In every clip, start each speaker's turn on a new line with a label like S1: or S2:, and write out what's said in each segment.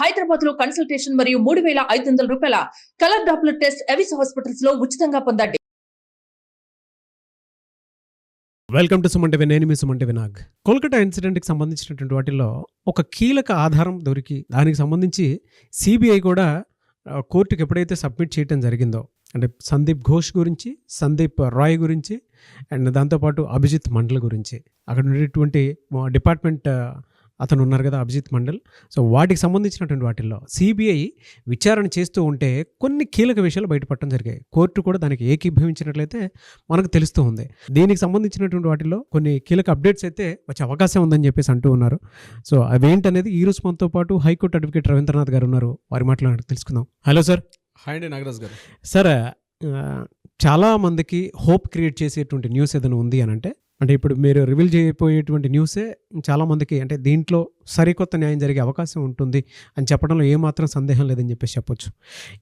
S1: హైదరాబాద్ లో కన్సల్టేషన్ మరియు 3,500 రూపాయల colour Doppler test Avis hospitals లో ఉచితంగా పొందండి.
S2: Welcome to Suman TV. నేను మీ సుమన్ టీవీ నాగ్. కోల్కతా ఇన్సిడెంట్కి సంబంధించినటువంటి వాటిల్లో ఒక కీలక ఆధారం దొరికి దానికి సంబంధించి సిబిఐ కూడా కోర్టుకి ఎప్పుడైతే సబ్మిట్ చేయడం జరిగిందో, అంటే సందీప్ ఘోష్ గురించి, సందీప్ రాయ్ గురించి అండ్ దాంతోపాటు అభిజిత్ మండల్ గురించి, అక్కడ ఉండేటువంటి డిపార్ట్మెంట్ అతను ఉన్నారు కదా అభిజిత్ మండల్. సో వాటికి సంబంధించినటువంటి వాటిల్లో సిబిఐ విచారణ చేస్తూ ఉంటే కొన్ని కీలక విషయాలు బయటపడటం జరిగాయి. కోర్టు కూడా దానికి ఏకీభవించినట్లయితే మనకు తెలుస్తూ ఉంది. దీనికి సంబంధించినటువంటి వాటిల్లో కొన్ని కీలక అప్డేట్స్ అయితే వచ్చే అవకాశం ఉందని చెప్పేసి అంటూ ఉన్నారు. సో అవేంటనేది ఈ రోజు మనతో పాటు హైకోర్టు అడ్వకేట్ రవీంద్రనాథ్ గారు ఉన్నారు. వారి మాటలు తెలుసుకుందాం. Hello sir.
S3: హాయ్ అండి నాగరాజ్ గారు.
S2: సార్, చాలా మందికి హోప్ క్రియేట్ చేసేటువంటి న్యూస్ ఏదైనా ఉంది అని అంటే ఇప్పుడు మీరు రివీల్ చేయబోయేటువంటి న్యూసే చాలామందికి అంటే దీంట్లో సరికొత్త న్యాయం జరిగే అవకాశం ఉంటుంది అని చెప్పడంలో ఏమాత్రం సందేహం లేదని చెప్పేసి చెప్పొచ్చు.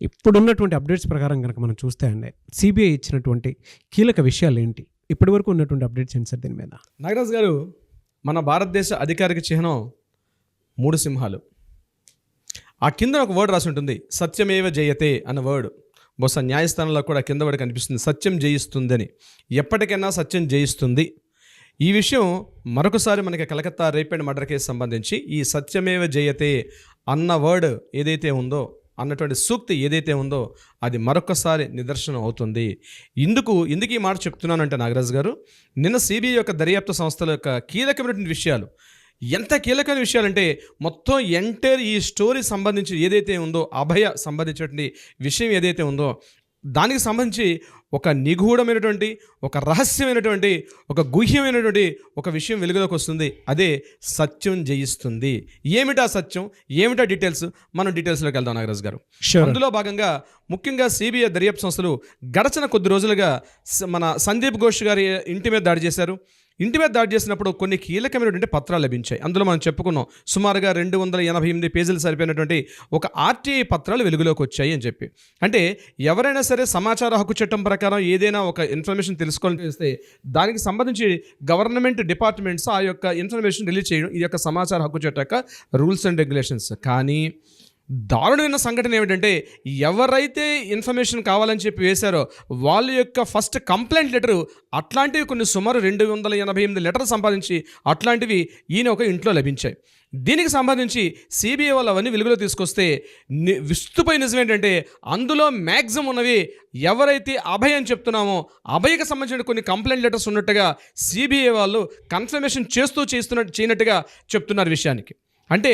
S2: ఇప్పుడున్నటువంటి అప్డేట్స్ ప్రకారం కనుక మనం చూస్తే అండి, సిబిఐ ఇచ్చినటువంటి కీలక విషయాలు ఏంటి, ఇప్పటి వరకు ఉన్నటువంటి అప్డేట్స్ ఏంటి సార్ దీని మీద?
S3: నాగరాజ్ గారు, మన భారతదేశ అధికారిక చిహ్నం 3 సింహాలు. ఆ కింద ఒక వర్డ్ రాసి ఉంటుంది, సత్యమేవ జయతే అన్న వర్డ్. బహుశా న్యాయస్థానంలో కూడా కింద వర్డ్ కనిపిస్తుంది, సత్యం జయిస్తుందని. ఎప్పటికైనా సత్యం జయిస్తుంది. ఈ విషయం మరొకసారి మనకి Calcutta rape and murder case సంబంధించి ఈ సత్యమేవ జయతే అన్న వర్డ్ ఏదైతే ఉందో, అన్నటువంటి సూక్తి ఏదైతే ఉందో, అది మరొకసారి నిదర్శనం అవుతుంది. ఎందుకు ఈ మాట చెప్తున్నానంటే నాగరాజ్ గారు, నిన్న సిబిఐ యొక్క దర్యాప్తు సంస్థల యొక్క కీలకమైనటువంటి విషయాలు, ఎంత కీలకమైన విషయాలంటే మొత్తం ఎంటైర్ ఈ స్టోరీ సంబంధించి ఏదైతే ఉందో, అభయ సంబంధించినటువంటి విషయం ఏదైతే ఉందో, దానికి సంబంధించి ఒక నిగూఢమైనటువంటి, ఒక రహస్యమైనటువంటి, ఒక గుహ్యమైనటువంటి ఒక విషయం వెలుగులోకి వస్తుంది. అదే సత్యం జయిస్తుంది. ఏమిటా సత్యం, ఏమిటా డీటెయిల్స్, మనం డీటెయిల్స్లోకి వెళ్దాం నాగరాజ్ గారు. అందులో భాగంగా ముఖ్యంగా సిబిఐ దర్యాప్తు సంస్థలు గడచిన కొద్ది రోజులుగా మన సందీప్ ఘోష్ గారి ఇంటి మీద దాడి చేశారు. ఇంటి మీద దాడి చేసినప్పుడు కొన్ని కీలకమైనటువంటి పత్రాలు లభించాయి. అందులో మనం చెప్పుకున్నాం, సుమారుగా 288 పేజీలు సరిపోయినటువంటి ఒక ఆర్టీఐ పత్రాలు వెలుగులోకి వచ్చాయి అని చెప్పి. అంటే ఎవరైనా సరే సమాచార హక్కు చట్టం ప్రకారం ఏదైనా ఒక ఇన్ఫర్మేషన్ తెలుసుకోవాలని చేస్తే దానికి సంబంధించి గవర్నమెంట్ డిపార్ట్మెంట్స్ ఆ యొక్క ఇన్ఫర్మేషన్ రిలీజ్ చేయడం ఈ యొక్క సమాచార హక్కు చట్టం యొక్క రూల్స్ అండ్ రెగ్యులేషన్స్. కానీ దారుణమైన సంఘటన ఏమిటంటే, ఎవరైతే ఇన్ఫర్మేషన్ కావాలని చెప్పి వేశారో వాళ్ళ యొక్క ఫస్ట్ కంప్లైంట్ లెటరు అట్లాంటివి కొన్ని సుమారు 288 లెటర్లు సంపాదించి అట్లాంటివి ఈయన ఒక ఇంట్లో లభించాయి. దీనికి సంబంధించి సిబిఐ వాళ్ళు అవన్నీ వెలుగులో తీసుకొస్తే విస్తుపోయి నిజం ఏంటంటే, అందులో మ్యాక్సిమం ఉన్నవి ఎవరైతే అభయ్ అని చెప్తున్నామో అభయ్కి సంబంధించిన కొన్ని కంప్లైంట్ లెటర్స్ ఉన్నట్టుగా సిబిఐ వాళ్ళు కన్ఫర్మేషన్ చేయనట్టుగా చెప్తున్నారు విషయానికి. అంటే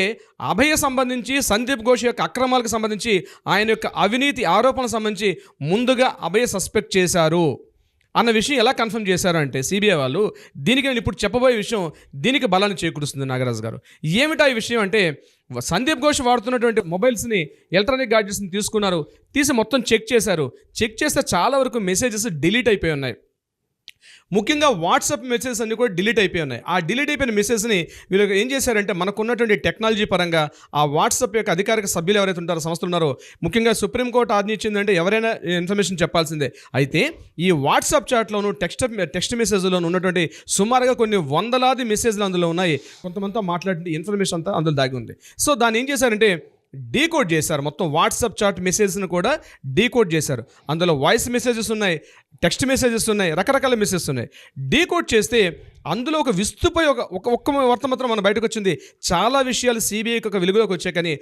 S3: అభయ సంబంధించి, సందీప్ ఘోష్ యొక్క అక్రమాలకు సంబంధించి, ఆయన యొక్క అవినీతి ఆరోపణలకు సంబంధించి ముందుగా అభయ సస్పెక్ట్ చేశారు అన్న విషయం ఎలా కన్ఫర్మ్ చేశారు అంటే సిబిఐ వాళ్ళు, దీనికి నేను ఇప్పుడు చెప్పబోయే విషయం దీనికి బలాన్ని చేకూరుస్తుంది నాగరాజ్ గారు. ఏమిటా ఈ విషయం అంటే, సందీప్ ఘోష్ వాడుతున్నటువంటి మొబైల్స్ని, ఎలక్ట్రానిక్ గాడ్జెట్స్ని తీసుకున్నారు, తీసి మొత్తం చెక్ చేశారు. చెక్ చేస్తే చాలా వరకు మెసేజెస్ డిలీట్ అయిపోయి ఉన్నాయి. ముఖ్యంగా వాట్సాప్ మెసేజెస్ అన్నీ కూడా డిలీట్ అయిపోయి ఉన్నాయి. ఆ డిలీట్ అయిపోయిన మెసేజ్ని వీళ్ళు ఏం చేశారంటే, మనకున్నటువంటి టెక్నాలజీ పరంగా ఆ వాట్సాప్ యొక్క అధికారిక సభ్యులు ఎవరైతే ఉంటారో, సంస్థలు ఉన్నారో, ముఖ్యంగా సుప్రీంకోర్టు ఆజ్ఞ ఇచ్చిందంటే ఎవరైనా ఇన్ఫర్మేషన్ చెప్పాల్సిందే. అయితే ఈ వాట్సాప్ చాట్లోను టెక్స్ట్ మెసేజ్లోను ఉన్నటువంటి సుమారుగా కొన్ని వందలాది మెసేజ్లు అందులో ఉన్నాయి. కొంతమందితో మాట్లాడే ఇన్ఫర్మేషన్ అంతా అందులో దాగి ఉంది. సో దాన్ని ఏం చేశారంటే డీకోడ్ చేశారు. మొత్తం వాట్సాప్ చాట్ మెసేజ్ని కూడా డీకోడ్ చేశారు. అందులో వాయిస్ మెసేజెస్ ఉన్నాయి, టెక్స్ట్ మెసేజెస్ ఉన్నాయి, రకరకాల మెసేజెస్ ఉన్నాయి. డీకోడ్ చేస్తే అందులో ఒక విస్తుపోయి ఒక్క వార్త మాత్రం మన బయటకు వచ్చింది. చాలా విషయాలు సిబిఐకి ఒక వెలుగులోకి వచ్చాయి, కానీ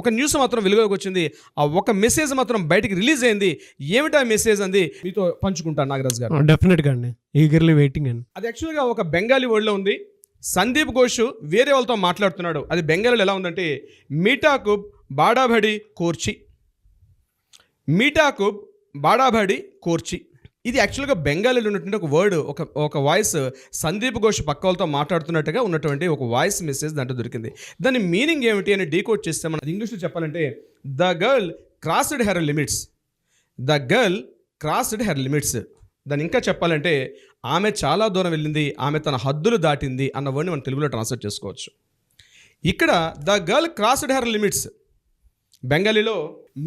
S3: ఒక న్యూస్ మాత్రం వెలుగులోకి వచ్చింది. ఆ ఒక మెసేజ్ మాత్రం బయటకు రిలీజ్ అయింది. ఏమిటా మెసేజ్ అంది మీతో పంచుకుంటాను నాగరాజ్ గారు.
S2: డెఫినెట్గా అండి, ఈగర్లీ వెయిటింగ్ అండి.
S3: అది యాక్చువల్గా ఒక బెంగాలీ వర్డ్లో ఉంది. సందీప్ ఘోష్ వేరే వాళ్ళతో మాట్లాడుతున్నాడు. అది బెంగాలీలో ఎలా ఉందంటే, మీటాకుబ్ బాడాబడి కోర్చి, మీటాకుబ్ బాడాబడి కోర్చి. ఇది యాక్చువల్గా బెంగాలీలో ఉన్నటువంటి ఒక వర్డ్, ఒక వాయిస్ సందీప్ ఘోష్ పక్క వాళ్ళతో మాట్లాడుతున్నట్టుగా ఉన్నటువంటి ఒక వాయిస్ మెసేజ్ దాంట్లో దొరికింది. దాని మీనింగ్ ఏమిటి అని డీకోడ్ చేస్తే మనం ఇంగ్లీష్లో చెప్పాలంటే, the girl crossed her limits, the girl crossed her limits. దాన్ని ఇంకా చెప్పాలంటే, ఆమె చాలా దూరం వెళ్ళింది, ఆమె తన హద్దులు దాటింది అన్న వర్డ్ని మనం తెలుగులో ట్రాన్స్లేట్ చేసుకోవచ్చు. ఇక్కడ the girl crossed her limits, బెంగాలీలో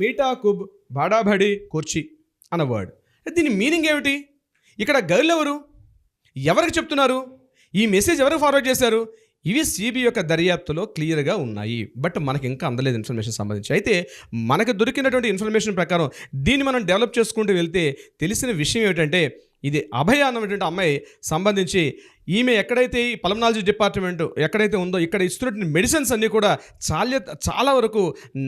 S3: మీటా కుబ్ బాడాబడి కోర్చి అన్న వర్డ్. దీని మీనింగ్ ఏమిటి? ఇక్కడ గర్ల్ ఎవరు, ఎవరికి చెప్తున్నారు, ఈ మెసేజ్ ఎవరికి ఫార్వర్డ్ చేశారు, ఇవి సిబిఐ యొక్క దర్యాప్తులో క్లియర్గా ఉన్నాయి. బట్ మనకి ఇంకా అందలేదు ఇన్ఫర్మేషన్ సంబంధించి. అయితే మనకు దొరికినటువంటి ఇన్ఫర్మేషన్ ప్రకారం దీన్ని మనం డెవలప్ చేసుకుంటూ వెళ్తే తెలిసిన విషయం ఏమిటంటే, ఇది అభయ అన్నటువంటి అమ్మాయి సంబంధించి ఈమె ఎక్కడైతే ఈ పల్మనాలజీ డిపార్ట్మెంట్ ఎక్కడైతే ఉందో ఇక్కడ ఇస్తున్నటువంటి మెడిసిన్స్ అన్నీ కూడా చాలా వరకు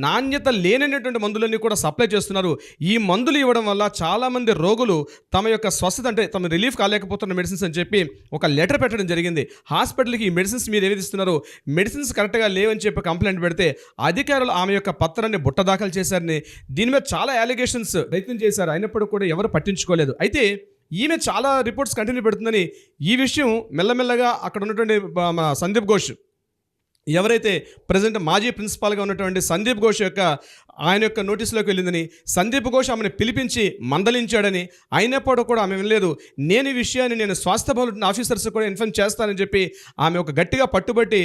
S3: నాణ్యత లేనటువంటి మందులన్నీ కూడా సప్లై చేస్తున్నారు. ఈ మందులు ఇవ్వడం వల్ల చాలామంది రోగులు తమ యొక్క స్వస్థత అంటే తమ రిలీఫ్ కాలేకపోతున్న మెడిసిన్స్ అని చెప్పి ఒక లెటర్ పెట్టడం జరిగింది. హాస్పిటల్కి ఈ మెడిసిన్స్ మీరు ఏవి ఇస్తున్నారు, మెడిసిన్స్ కరెక్ట్గా లేవని చెప్పి కంప్లైంట్ పెడితే అధికారులు ఆమె యొక్క పత్రాన్ని బుట్టదాఖలు చేశారని, దీని మీద చాలా అలిగేషన్స్ ప్రయత్నం చేశారు. అయినప్పుడు కూడా ఎవరు పట్టించుకోలేదు. అయితే ఈమె చాలా రిపోర్ట్స్ కంటిన్యూ పెడుతుందని ఈ విషయం మెల్లమెల్లగా అక్కడ ఉన్నటువంటి సందీప్ ఘోష్, ఎవరైతే ప్రజెంట్ మాజీ ప్రిన్సిపాల్గా ఉన్నటువంటి సందీప్ ఘోష్ ఆయన యొక్క నోటీసులోకి వెళ్ళిందని, సందీప్ ఘోష్ ఆమెను పిలిపించి మందలించాడని, అయినప్పుడు కూడా ఆమె వినలేదు. నేను ఈ విషయాన్ని నేను స్వాస్థ్య భవన ఆఫీసర్స్ కూడా ఇన్ఫార్మ్ చేస్తానని చెప్పి ఆమె ఒక గట్టిగా పట్టుబట్టి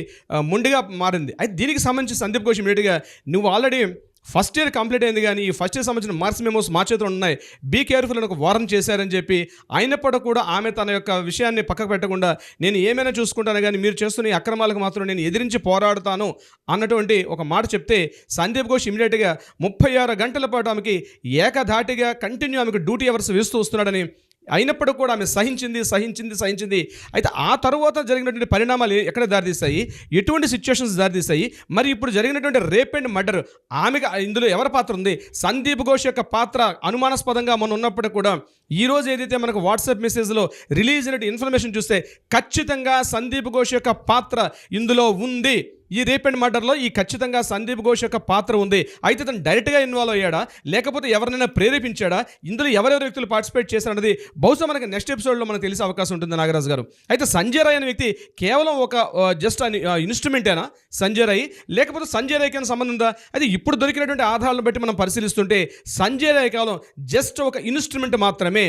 S3: మొండిగా మారింది. అయితే దీనికి సంబంధించి సందీప్ ఘోష్ ఇమీడియట్గా నువ్వు ఆల్రెడీ ఫస్ట్ ఇయర్ కంప్లీట్ అయింది కానీ ఈ ఫస్ట్ ఇయర్ సంబంధించిన మార్క్స్ మెమోస్ మా చేతిలో ఉన్నాయి, బీ కేర్ఫుల్ అని ఒక వార్న్ చేశారని చెప్పి, అయినప్పుడు కూడా ఆమె తన యొక్క విషయాన్ని పక్కకు పెట్టకుండా నేను ఏమైనా చూసుకుంటాను కానీ మీరు చేస్తున్న ఈ అక్రమాలకు మాత్రం నేను ఎదిరించి పోరాడుతాను అన్నటువంటి ఒక మాట చెప్తే సందీప్ ఘోష్ ఇమీడియట్గా 36 గంటల పాటు ఆమెకి ఏకధాటిగా కంటిన్యూ ఆమెకు డ్యూటీ అవర్స్ వేస్తూ వస్తున్నాడని, అయినప్పుడు కూడా ఆమె సహించింది. అయితే ఆ తర్వాత జరిగినటువంటి పరిణామాలు ఎక్కడ దారితీస్తాయి, ఎటువంటి సిచ్యువేషన్స్ దారితీస్తాయి, మరి ఇప్పుడు జరిగినటువంటి రేప్ అండ్ మర్డర్ ఆమెకు ఇందులో ఎవరి పాత్ర ఉంది, సందీప్ ఘోష్ యొక్క పాత్ర అనుమానాస్పదంగా మనం ఉన్నప్పుడు కూడా ఈరోజు ఏదైతే మనకు వాట్సాప్ మెసేజ్లో రిలీజ్ అయిన ఇన్ఫర్మేషన్ చూస్తే ఖచ్చితంగా సందీప్ ఘోష్ యొక్క పాత్ర ఇందులో ఉంది. ఈ రేప్ అండ్ మర్డర్లో ఈ ఖచ్చితంగా సందీప్ ఘోష్ యొక్క పాత్ర ఉంది. అయితే తను డైరెక్ట్గా ఇన్వాల్వ్ అయ్యాడా లేకపోతే ఎవరినైనా ప్రేరేపించాడా, ఇందులో ఎవరెవరు వ్యక్తులు పార్టిసిపేట్ చేశారన్నది బహుశా మనకి నెక్స్ట్ ఎపిసోడ్లో మనకు తెలిసే అవకాశం ఉంటుంది నాగరాజు గారు. అయితే సంజయ్ రాయ్ అనే వ్యక్తి కేవలం ఒక జస్ట్ ఇన్స్ట్రుమెంటేనా సంజయ్ రాయ్, లేకపోతే సంజయ్ రాయ్కి సంబంధం ఉందా? అయితే ఇప్పుడు దొరికినటువంటి ఆధారాలను బట్టి మనం పరిశీలిస్తుంటే సంజయ్ రాయ్ కేవలం జస్ట్ ఒక ఇన్స్ట్రుమెంట్ మాత్రమే.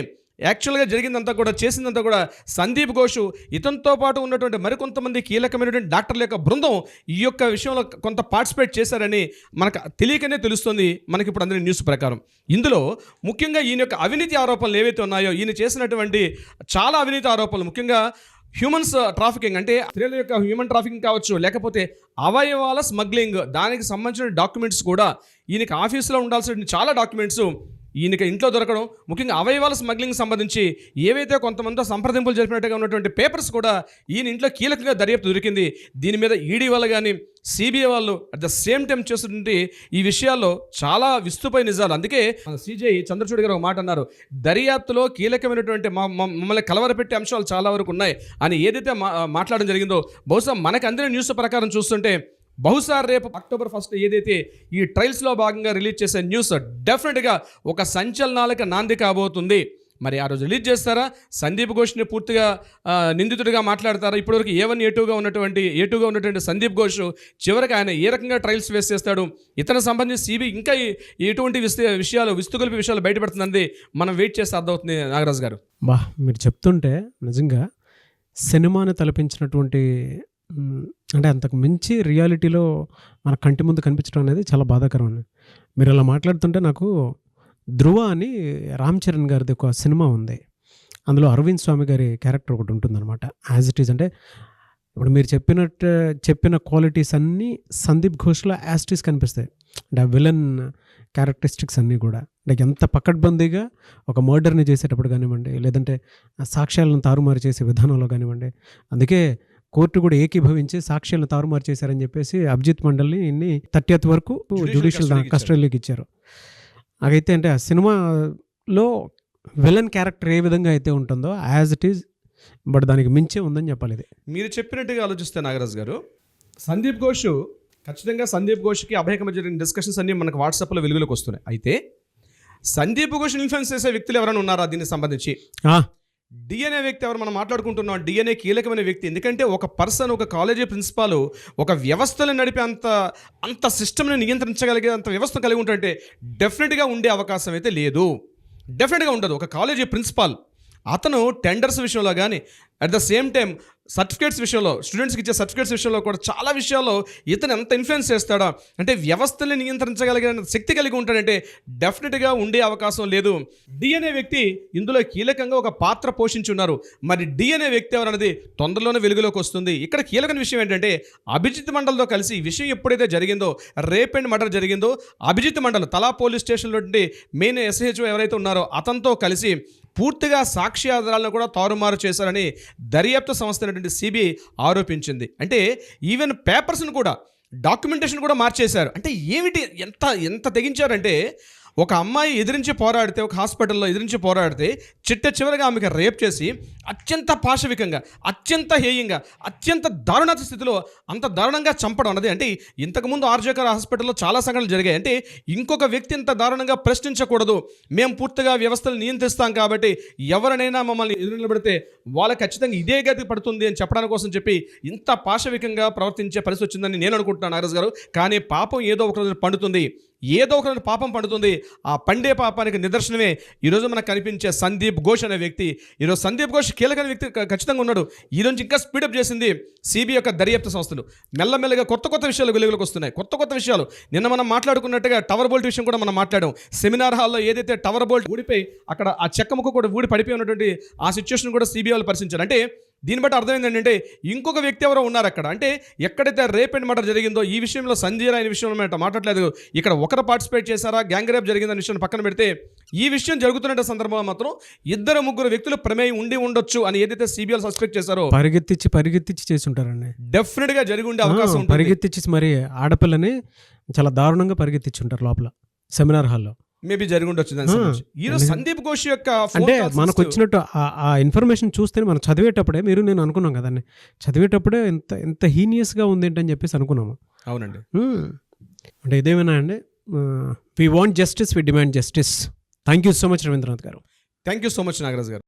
S3: యాక్చువల్గా జరిగిందంతా కూడా చేసిందంతా కూడా సందీప్ ఘోష్ ఇతనితో పాటు ఉన్నటువంటి మరికొంతమంది కీలకమైనటువంటి డాక్టర్ల యొక్క బృందం ఈ యొక్క విషయంలో కొంత పార్టిసిపేట్ చేశారని మనకు తెలియకనే తెలుస్తుంది మనకి ఇప్పుడు అందరి న్యూస్ ప్రకారం. ఇందులో ముఖ్యంగా ఈయన యొక్క అవినీతి ఆరోపణలు ఏవైతే ఉన్నాయో, ఈయన చేసినటువంటి చాలా అవినీతి ఆరోపణలు, ముఖ్యంగా హ్యూమన్స్ ట్రాఫికింగ్ అంటే స్త్రీల యొక్క హ్యూమన్ ట్రాఫికింగ్ కావచ్చు, లేకపోతే అవయవాల స్మగ్లింగ్, దానికి సంబంధించిన డాక్యుమెంట్స్ కూడా ఈయనకి ఆఫీసులో ఉండాల్సిన చాలా డాక్యుమెంట్స్ ఈయనకి ఇంట్లో దొరకడం, ముఖ్యంగా అవయవాల స్మగ్లింగ్ సంబంధించి ఏవైతే కొంతమంది సంప్రదింపులు జరిపినట్టుగా ఉన్నటువంటి పేపర్స్ కూడా ఈయన ఇంట్లో కీలకంగా దర్యాప్తు దొరికింది. దీని మీద ఈడీ వాళ్ళు కానీ సిబిఐ వాళ్ళు అట్ ద సేమ్ టైం చేస్తుంటే ఈ విషయాల్లో చాలా విస్తుపోయి నిజాలు. అందుకే సిజేఐ చంద్రచూడ్ గారు ఒక మాట అన్నారు, దర్యాప్తులో కీలకమైనటువంటి మమ్మల్ని కలవరపెట్టే అంశాలు చాలా వరకు ఉన్నాయి అని ఏదైతే మాట్లాడడం జరిగిందో, బహుశా మనకు అందిన న్యూస్ ప్రకారం చూస్తుంటే బహుశా రేపు October 1 ఏదైతే ఈ ట్రయల్స్లో భాగంగా రిలీజ్ చేసే న్యూస్ డెఫినెట్గా ఒక సంచలనాలకు నాంది కాబోతుంది. మరి ఆ రోజు రిలీజ్ చేస్తారా, సందీప్ ఘోష్ని పూర్తిగా నిందితుడిగా మాట్లాడతారా? ఇప్పటివరకు A1A2గా ఉన్నటువంటి సందీప్ ఘోష్ చివరికి ఆయన ఏ రకంగా ట్రయల్స్ ఫేస్ చేస్తాడు, ఇతనికి సంబంధించి సిబిఐ ఇంకా ఎటువంటి విస్తుగొలిపి విషయాలు బయటపడుతుందని మనం వెయిట్ చేస్తే అర్థమవుతుంది నాగరాజు గారు.
S2: మీరు చెప్తుంటే నిజంగా సినిమాని తలపించినటువంటి అంటే అంతకు మించి రియాలిటీలో మన కంటి ముందు కనిపించడం అనేది చాలా బాధాకరం అండి. మీరు అలా మాట్లాడుతుంటే నాకు ధ్రువ అని రామ్ చరణ్ గారిది ఒక సినిమా ఉంది, అందులో అరవింద్ స్వామి గారి క్యారెక్టర్ ఒకటి ఉంటుందన్నమాట. యాజ్ ఇట్ ఈజ్ అంటే ఇప్పుడు మీరు చెప్పిన క్వాలిటీస్ అన్నీ సందీప్ ఘోష్లో యాజ్ ఇట్ ఈజ్ కనిపిస్తాయి. అంటే ఆ విలన్ క్యారెక్టరిస్టిక్స్ అన్నీ కూడా అంటే ఎంత పకడ్బందీగా ఒక మర్డర్ని చేసేటప్పుడు కానివ్వండి, లేదంటే సాక్ష్యాలను తారుమారు చేసే విధానంలో కానివ్వండి. అందుకే కోర్టు కూడా ఏకీభవించి సాక్ష్యాలను తారుమారు చేశారని చెప్పేసి అభిజిత్ మండల్ని 30th వరకు జ్యుడిషియల్ కస్టడీలోకి ఇచ్చారు. అయితే అంటే ఆ సినిమాలో విలన్ క్యారెక్టర్ ఏ విధంగా అయితే ఉంటుందో యాజ్ ఇట్ ఈజ్, బట్ దానికి మించే ఉందని చెప్పాలి. ఇది మీరు
S3: చెప్పినట్టుగా ఆలోచిస్తే నాగరాజు గారు, సందీప్ ఘోష్ ఖచ్చితంగా సందీప్ ఘోష్కి అభయకు మధ్య జరిగిన డిస్కషన్స్ అన్నీ మనకు వాట్సాప్లో వెలుగులోకి వస్తున్నాయి. అయితే సందీప్ ఘోష్ని ఇన్ఫ్లుయెన్స్ చేసే వ్యక్తులు ఎవరైనా ఉన్నారా దీనికి సంబంధించి? డిఎన్ఏ వ్యక్తి ఎవరు మనం మాట్లాడుకుంటున్నాం, డిఎన్ఏ కీలకమైన వ్యక్తి. ఎందుకంటే ఒక పర్సన్, ఒక కాలేజీ ప్రిన్సిపాల్ ఒక వ్యవస్థలను నడిపే అంత సిస్టమ్ని నియంత్రించగలిగే అంత వ్యవస్థ కలిగి ఉంటుంటే డెఫినెట్గా ఉండే అవకాశం అయితే లేదు, డెఫినెట్గా ఉండదు. ఒక కాలేజీ ప్రిన్సిపాల్ అతను టెండర్స్ విషయంలో కానీ, at the same time certificates విషయంలో, స్టూడెంట్స్కి ఇచ్చే సర్టిఫికేట్స్ విషయంలో కూడా చాలా విషయాల్లో ఇతను ఎంత ఇన్ఫ్లుయెన్స్ చేస్తాడో, అంటే వ్యవస్థని నియంత్రించగలిగిన శక్తి కలిగి ఉంటాడంటే డెఫినెట్గా ఉండే అవకాశం లేదు. డి అనే వ్యక్తి ఇందులో కీలకంగా ఒక పాత్ర పోషించి ఉన్నారు. మరి డి అనే వ్యక్తి ఎవరన్నది తొందరలోనే వెలుగులోకి వస్తుంది. ఇక్కడ కీలకమైన విషయం ఏంటంటే అభిజిత్ మండల్తో కలిసి ఈ విషయం ఎప్పుడైతే జరిగిందో, రేప్ అండ్ మర్డర్ జరిగిందో, అభిజిత్ మండల్ తలా పోలీస్ స్టేషన్లో మెయిన్ SHO ఎవరైతే ఉన్నారో అతనితో కలిసి పూర్తిగా సాక్షి ఆధారాలను కూడా తారుమారు చేశారని దర్యాప్తు సంస్థ అయినటువంటి CBI ఆరోపించింది. అంటే ఈవెన్ పేపర్స్ను కూడా, డాక్యుమెంటేషన్ కూడా మార్చేశారు. అంటే ఏమిటి, ఎంత తెగించారంటే ఒక అమ్మాయి ఎదిరించి పోరాడితే, ఒక హాస్పిటల్లో ఎదిరించి పోరాడితే చివరిగా ఆమెకి రేప్ చేసి అత్యంత పాశవికంగా, అత్యంత హేయంగా, అత్యంత దారుణ స్థితిలో అంత దారుణంగా చంపడం అన్నది, అంటే ఇంతకుముందు ఆర్జేకర్ హాస్పిటల్లో చాలా సంఘటనలు జరిగాయి. అంటే ఇంకొక వ్యక్తి ఇంత దారుణంగా ప్రశ్నించకూడదు, మేము పూర్తిగా వ్యవస్థలు నియంత్రిస్తాం కాబట్టి ఎవరినైనా మమ్మల్ని ఎదురు నిలబడితే వాళ్ళకి ఖచ్చితంగా ఇదే గతి పడుతుంది అని చెప్పడానికి కోసం చెప్పి ఇంత పాశవికంగా ప్రవర్తించే పరిస్థితి వచ్చిందని నేను అనుకుంటున్నాను నాగరాజు గారు. కానీ పాపం ఏదో ఒక రోజు పండుతుంది, ఏదో ఒక పాపం పండుతుంది. ఆ పండే పాపానికి నిదర్శనమే ఈరోజు మనకు కనిపించే సందీప్ ఘోష్ అనే వ్యక్తి. ఈరోజు సందీప్ ఘోష్ కీలకమైన వ్యక్తి ఖచ్చితంగా ఉన్నాడు. ఈరోజు ఇంకా స్పీడప్ చేసింది CBI యొక్క దర్యాప్తు సంస్థలు. మెల్లమెల్లగా కొత్త విషయాలు వెలుగులోకి వస్తున్నాయి, కొత్త విషయాలు. నిన్న మనం మాట్లాడుకున్నట్టుగా టవర్ బోల్ట్ విషయం కూడా మనం మాట్లాడాం. సెమినార్ హాల్లో ఏదైతే టవర్ బోల్ట్ ఊడిపోయి అక్కడ ఆ చెక్క ముక్క కూడా ఊడి పడిపోయి ఉన్నటువంటి ఆ సిచ్యువేషన్ కూడా CBI వాళ్ళు పరిశీలించారు. అంటే దీన్ని బట్టి అర్థమైంది ఏంటంటే ఇంకొక వ్యక్తి ఎవరో ఉన్నారు అక్కడ. అంటే ఎక్కడైతే రేప్ అండ్ మర్డర్ జరిగిందో ఈ విషయంలో సంజయ్ అనే విషయంలో మాట్లాడలేదు. ఇక్కడ ఒకరు పార్టిసిపేట్ చేశారా, గ్యాంగ్ రేప్ జరిగిందనే విషయాన్ని పక్కన పెడితే ఈ విషయం జరుగుతున్న సందర్భంలో మాత్రం 2-3 వ్యక్తులు ప్రమేయం ఉండి ఉండొచ్చు అని ఏదైతే CBI సస్పెక్ట్ చేశారో
S2: పరిగెత్తించి చేసి ఉంటారండి.
S3: డెఫినెట్ గా జరిగి ఉండే అవకాశం ఉంటుంది.
S2: పరిగెత్తించి మరి ఆడపిల్లని చాలా దారుణంగా పరిగెత్తించి ఉంటారు లోపల సెమినార్ హాల్లో.
S3: మేబీ జరిగి ఉండొచ్చు. ఈరోజు సందీప్ ఘోష్ యొక్క
S2: అంటే మనకు వచ్చినట్టు ఆ ఇన్ఫర్మేషన్ చూస్తే మనం చదివేటప్పుడే, నేను అనుకున్నాం కదండి, చదివేటప్పుడే ఎంత హీనియస్గా ఉంది ఏంటని చెప్పేసి అనుకున్నాము.
S3: అవునండి.
S2: అంటే ఇదేమైనా అండి, we want justice, we demand justice. Thank you so much Ravindranath గారు.
S3: Thank you so much Nagaraj గారు.